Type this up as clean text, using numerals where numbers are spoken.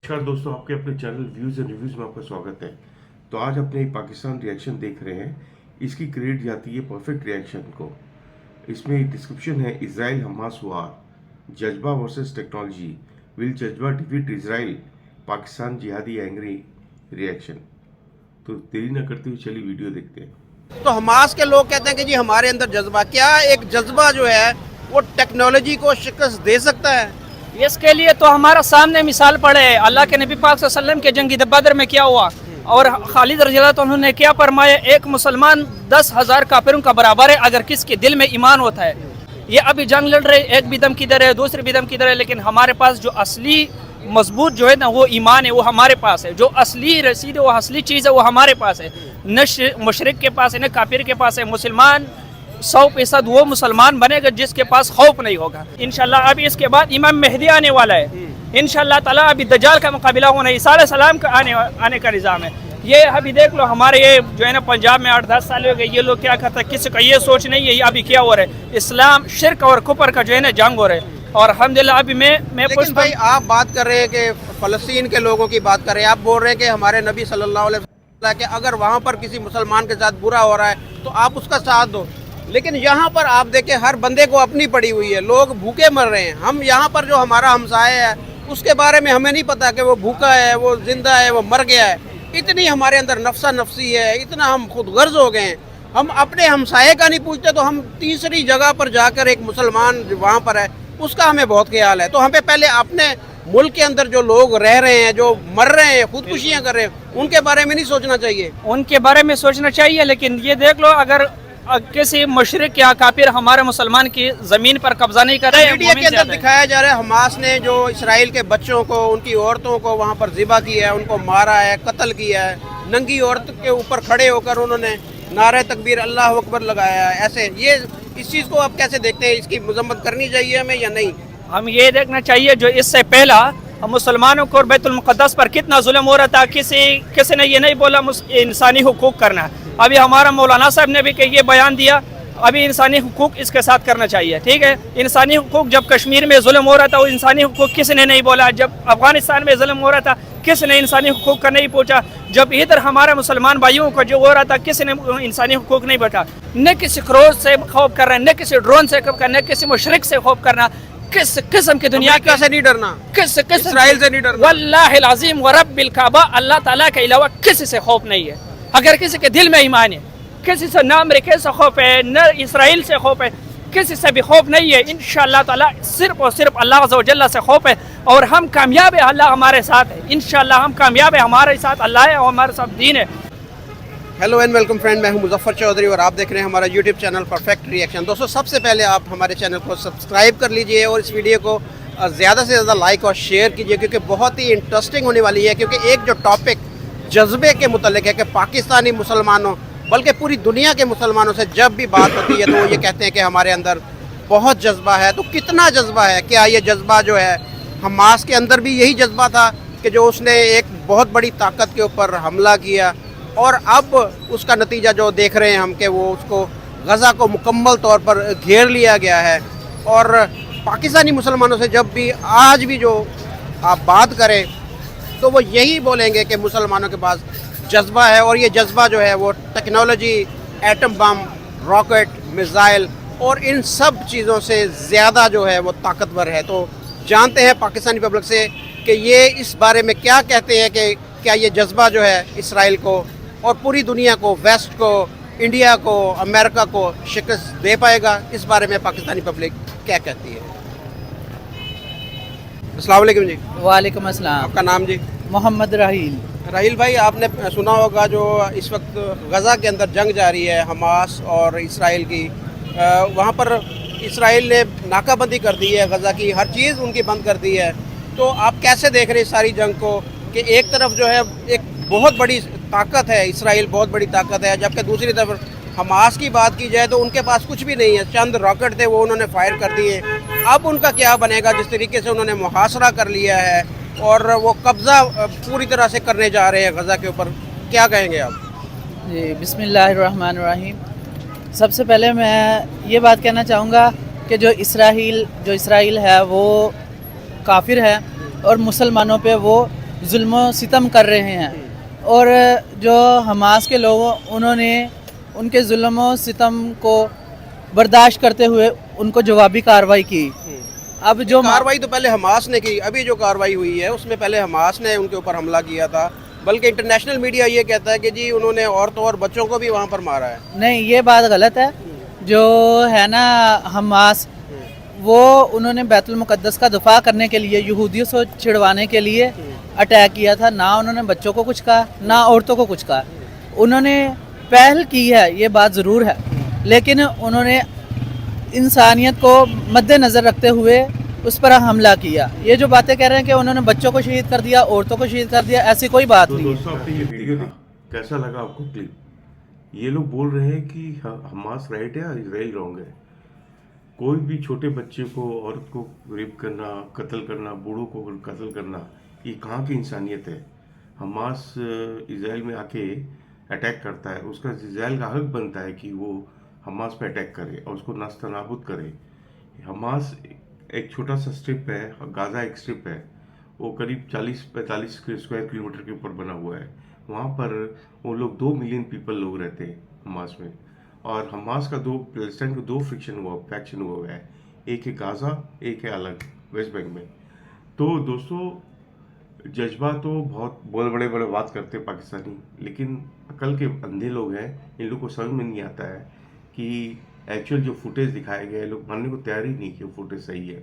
नमस्कार दोस्तों, आपके अपने चैनल व्यूज़ एंड रिव्यूज़ में आपका स्वागत है। तो आज अपने एक पाकिस्तान रिएक्शन देख रहे हैं। इसकी क्रेडिट जाती है परफेक्ट रिएक्शन को। इसमें एक डिस्क्रिप्शन है, इजराइल हमास वार, जज्बा वर्सेस टेक्नोलॉजी, विल जज्बा डिफीट इजराइल, पाकिस्तान जिहादी एंग्री रिएक्शन। तो देरी न करते हुए चलिए वीडियो देखते हैं। तो हमास के लोग कहते हैं कि जी हमारे अंदर जज्बा, क्या एक जज्बा जो है वो टेक्नोलॉजी को शिकस्त दे सकता है? इसके लिए तो हमारा सामने मिसाल पड़े है, अल्लाह के नबी पाक सल्लल्लाहु अलैहि वसल्लम के जंगी बदर में क्या हुआ और खालिद रज़ियल्लाहु अन्हु उन्होंने क्या फरमाया, एक मुसलमान 10,000 काफिरों का बराबर है अगर किसके दिल में ईमान होता है। ये अभी जंग लड़ रहे, एक भी दम किधर है, दूसरे भी दम किधर है, लेकिन हमारे पास जो असली मजबूत जो है ना वो ईमान है, वो हमारे पास है। जो असली रसीद है, वो असली चीज़ है, वो हमारे पास है। न मुशरिक के पास है न काफिर के पास है। मुसलमान 100% वो मुसलमान बनेगा जिसके पास खौफ नहीं होगा इंशाल्लाह। अभी इसके बाद इमाम मेहदी आने वाला है इंशाल्लाह ताला। अभी दज्जाल का मुकाबला होना है, ईसा अलैहिस्सलाम का आने का निज़ाम है। ये अभी देख लो, हमारे ये जो है ना पंजाब में 8-10 साल हो गए, ये लोग क्या करते हैं, किसी का ये सोच नहीं है ये अभी क्या हो रहा है। इस्लाम शिर्क और कुफर का जो है ना जंग हो रहा है। और अल्हम्दुलिल्लाह अभी मैं लेकिन भाई आप बात कर रहे हैं कि फ़लस्तीन के लोगों की बात कर रहे हैं, आप बोल रहे हैं कि हमारे नबी सल्लल्लाहु अलैहि वसल्लम के अगर वहाँ पर किसी मुसलमान के साथ बुरा हो रहा है तो आप उसका साथ दो। लेकिन यहाँ पर आप देखें, हर बंदे को अपनी पड़ी हुई है, लोग भूखे मर रहे हैं। हम यहाँ पर जो हमारा हमसाया है उसके बारे में हमें नहीं पता कि वो भूखा है, वो जिंदा है, वो मर गया है। इतनी हमारे अंदर नफ्सा नफसी है, इतना हम खुद गर्ज हो गए हैं। हम अपने हमसाये का नहीं पूछते तो हम तीसरी जगह पर जाकर एक मुसलमान जो वहाँ पर है उसका हमें बहुत ख्याल है। तो हमें पहले अपने मुल्क के अंदर जो लोग रह रहे हैं, जो मर रहे हैं, खुदकुशियाँ कर रहे हैं, उनके बारे में नहीं सोचना चाहिए? उनके बारे में सोचना चाहिए, लेकिन ये देख लो, अगर किसी मुशरिक या काफिर हमारे मुसलमान की जमीन पर कब्जा नहीं कर रहे हैं। मीडिया के अंदर दिखाया जा रहा है हमास ने जो इसराइल के बच्चों को, उनकी औरतों को वहाँ पर ज़िबा किया है, उनको मारा है, कत्ल किया है। नंगी औरत के ऊपर खड़े होकर उन्होंने नारे तकबीर अल्लाह अकबर लगाया है। ऐसे ये इस चीज़ को आप कैसे देखते हैं? इसकी मजम्मत करनी चाहिए हमें या नहीं? हम ये देखना चाहिए, जो इससे पहला मुसलमानों को बैतुल मुक़द्दस पर कितना जुल्म हो रहा था, किसी ने ये नहीं बोला इंसानी हुकूक करना। अभी हमारा मौलाना साहब ने भी ये बयान दिया, अभी इंसानी हुकूक इसके साथ करना चाहिए। ठीक है, इंसानी हुकूक जब कश्मीर में जुल्म हो रहा था वो इंसानी हुकूक किसी ने नहीं बोला। जब अफगानिस्तान में जुल्म हो रहा था किसी ने इंसानी हुकूक का नहीं पूछा। जब इधर हमारे मुसलमान भाइयों को जो हो रहा था किसी ने इंसानी हुकूक नहीं पूछा। न किसी क्रोध से खौफ कर रहे हैं, न किसी ड्रोन से खौफ करना, न किसी मुशरिक से खौफ करना। किस किस्म की दुनिया से नहीं डरना, किस इसराइल से नहीं डरना। वल्लाहिल अज़ीम व रब्बिल काबा, अल्लाह ताला के अलावा किसी से खौफ नहीं है। अगर किसी के दिल में ईमान है, किसी से न अमेरिका से खौफ है, न इसराइल से खौफ है, किसी से भी खौफ नहीं है। इंशाअल्लाह ताला सिर्फ और सिर्फ अल्लाह अज़्ज़ा व जल्ला से खौफ है और हम कामयाब है। अल्लाह हमारे साथ है, इंशाअल्लाह हम कामयाब है, हमारे साथ अल्लाह है और हमारे साथ दीन है। हेलो एंड वेलकम फ्रेंड, मैं हूं मुजफ्फर चौधरी और आप देख रहे हैं हमारा यूट्यूब चैनल परफेक्ट रिएक्शन। दोस्तों, सबसे पहले आप हमारे चैनल को सब्सक्राइब कर लीजिए और इस वीडियो को ज़्यादा से ज़्यादा लाइक और शेयर कीजिए, क्योंकि बहुत ही इंटरेस्टिंग होने वाली है। क्योंकि एक जो टॉपिक जज्बे के मुतल्लिक है कि पाकिस्तानी मुसलमानों बल्कि पूरी दुनिया के मुसलमानों से जब भी बात होती है तो वो ये कहते हैं कि हमारे अंदर बहुत जज्बा है। तो कितना जज्बा है? क्या ये जज्बा जो है हमास के अंदर भी यही जज्बा था कि जो उसने एक बहुत बड़ी ताकत के ऊपर हमला किया और अब उसका नतीजा जो देख रहे हैं हम कि वो उसको गज़ा को मुकम्मल तौर पर घेर लिया गया है। और पाकिस्तानी मुसलमानों से जब भी आज भी जो आप बात करें तो वो यही बोलेंगे कि मुसलमानों के पास जज्बा है और ये जज्बा जो है वो technology, atom bomb, rocket, missile और इन सब चीज़ों से ज़्यादा जो है वो ताकतवर है। तो जानते हैं पाकिस्तानी पब्लिक से कि ये इस बारे में क्या कहते हैं कि क्या ये जज्बा जो है इसराइल को और पूरी दुनिया को, वेस्ट को, इंडिया को, अमेरिका को शिकस्त दे पाएगा? इस बारे में पाकिस्तानी पब्लिक क्या कहती है? अस्सलाम वालेकुम जी। वालेकुम अस्सलाम। आपका नाम जी? मोहम्मद राहील। राहील भाई, आपने सुना होगा जो इस वक्त गज़ा के अंदर जंग जारी है हमास और इसराइल की। वहाँ पर इसराइल ने नाकाबंदी कर दी है, गज़ा की हर चीज़ उनकी बंद कर दी है। तो आप कैसे देख रहे हैं सारी जंग को कि एक तरफ जो है एक बहुत बड़ी ताकत है इसराइल, बहुत बड़ी ताकत है, जबकि दूसरी तरफ हमास की बात की जाए तो उनके पास कुछ भी नहीं है। चंद रॉकेट थे वो उन्होंने फायर कर दिए। अब उनका क्या बनेगा? जिस तरीके से उन्होंने मुहासरा कर लिया है और वो कब्ज़ा पूरी तरह से करने जा रहे हैं गज़ा के ऊपर, क्या कहेंगे आप? जी, बिस्मिल्लाहिर्रहमानिर्रहीम। सबसे पहले मैं ये बात कहना चाहूँगा कि जो इसराइल है वो काफिर है और मुसलमानों पे वो ظلم و ستم کر رہے ہیں، اور جو حماس کے لوگوں انہوں نے ان کے ظلم و ستم کو برداشت کرتے ہوئے ان کو جوابی کارروائی کی. اب جو کاروائی تو پہلے حماس نے کی، ابھی جو کاروائی ہوئی ہے اس میں پہلے حماس نے ان کے اوپر حملہ کیا تھا، بلکہ انٹرنیشنل میڈیا یہ کہتا ہے کہ جی انہوں نے عورتوں اور بچوں کو بھی وہاں پر مارا ہے. نہیں، یہ بات غلط ہے. جو ہے نا حماس، وہ انہوں نے بیت المقدس کا دفاع کرنے کے لیے یہودیوں سے چھڑوانے کے لیے اٹیک کیا تھا. نہ انہوں نے بچوں کو کچھ کہا، نہ عورتوں کو کچھ کہا. انہوں نے پہل کی ہے، یہ بات ضرور ہے، لیکن انہوں نے انسانیت کو مد نظر رکھتے ہوئے اس پر حملہ کیا. یہ جو باتیں کہہ رہے ہیں کہ انہوں نے بچوں کو شہید کر دیا، عورتوں کو شہید کر دیا، ایسی کوئی بات تو نہیں ہے. دوستوں آپ نے یہ ویڈیو دیکھا، کیسا لگا آپ کو کلپ؟ یہ لوگ بول رہے ہیں کہ حماس رائٹ ہے اور اسرائیل رانگ ہے. کوئی بھی چھوٹے بچے کو، عورت کو ریپ کرنا، قتل کرنا، بوڑھوں کو قتل کرنا، یہ کہاں کی انسانیت ہے؟ حماس اسرائیل میں آ کے اٹیک کرتا ہے، اس کا اسرائیل کا حق بنتا ہے کہ وہ حماس پہ اٹیک کرے اور اس کو نست نابود کرے. حماس ایک چھوٹا سا اسٹرپ ہے، غازہ ایک اسٹرپ ہے، وہ قریب 40-45 اسکوائر کلومیٹر کے اوپر بنا ہوا ہے. وہاں پر وہ لوگ 2 ملین پیپل لوگ رہتے ہیں حماس میں. اور حماس کا پیلسٹائن کو 2 فیکشن ہوا ہے، ایک ہے غازہ، ایک ہے الگ ویسٹ بینک میں. تو دوستو، جذبہ تو بہت بڑے بڑے بات کرتے ہیں پاکستانی، لیکن عقل کے اندھے لوگ ہیں. ان لوگ کو سمجھ میں نہیں آتا ہے کہ ایکچوئل جو فوٹیج دکھائے گئے، لوگ ماننے کو تیار ہی نہیں کہ وہ فوٹیج صحیح ہے.